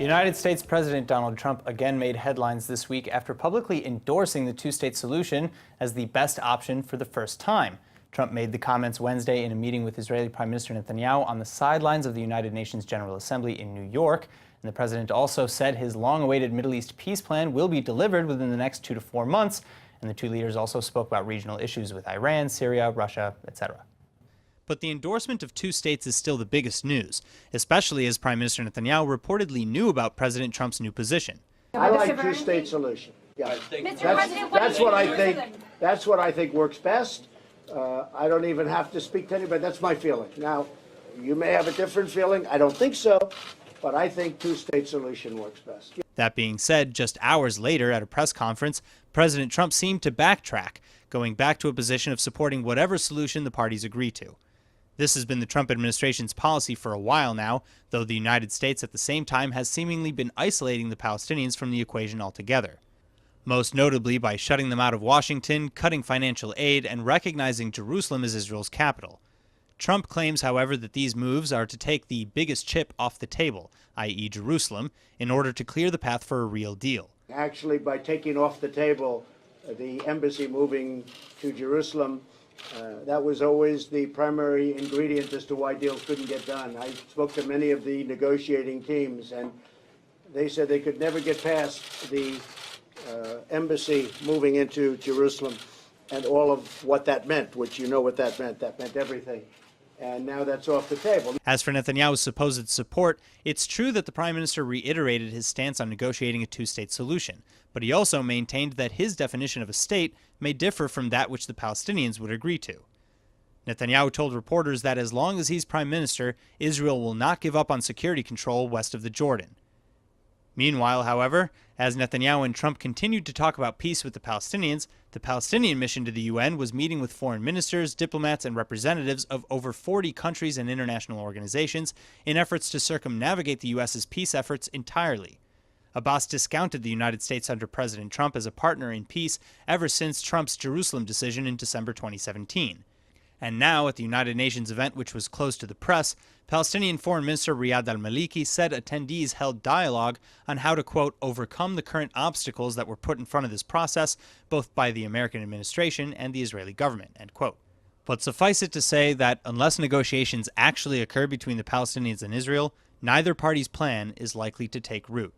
United States President Donald Trump again made headlines this week after publicly endorsing the two-state solution as the best option for the first time. Trump made the comments Wednesday in a meeting with Israeli Prime Minister Netanyahu on the sidelines of the United Nations General Assembly in New York. And the president also said his long-awaited Middle East peace plan will be delivered within the next 2 to 4 months. And the two leaders also spoke about regional issues with Iran, Syria, Russia, etc. But the endorsement of two states is still the biggest news, especially as Prime Minister Netanyahu reportedly knew about President Trump's new position. I like two-state solution. Yeah, that's what I think. That's what I think works best. I don't even have to speak to anybody. That's my feeling. Now, you may have a different feeling. I don't think so, but I think two-state solution works best. That being said, just hours later at a press conference, President Trump seemed to backtrack, going back to a position of supporting whatever solution the parties agree to. This has been the Trump administration's policy for a while now, though the United States at the same time has seemingly been isolating the Palestinians from the equation altogether. Most notably by shutting them out of Washington, cutting financial aid, and recognizing Jerusalem as Israel's capital. Trump claims, however, that these moves are to take the biggest chip off the table, i.e. Jerusalem, in order to clear the path for a real deal. Actually, by taking off the table the embassy moving to Jerusalem, that was always the primary ingredient as to why deals couldn't get done. I spoke to many of the negotiating teams, and they said they could never get past the embassy moving into Jerusalem and all of what that meant, which you know what that meant. That meant everything. And now that's off the table. As for Netanyahu's supposed support, it's true that the prime minister reiterated his stance on negotiating a two-state solution, but he also maintained that his definition of a state may differ from that which the Palestinians would agree to. Netanyahu told reporters that as long as he's prime minister, Israel will not give up on security control west of the Jordan. Meanwhile, however, as Netanyahu and Trump continued to talk about peace with the Palestinians, the Palestinian mission to the UN was meeting with foreign ministers, diplomats, and representatives of over 40 countries and international organizations in efforts to circumnavigate the U.S.'s peace efforts entirely. Abbas discounted the United States under President Trump as a partner in peace ever since Trump's Jerusalem decision in December 2017. And now, at the United Nations event, which was closed to the press, Palestinian Foreign Minister Riyad al-Maliki said attendees held dialogue on how to, quote, overcome the current obstacles that were put in front of this process, both by the American administration and the Israeli government, end quote. But suffice it to say that unless negotiations actually occur between the Palestinians and Israel, neither party's plan is likely to take root.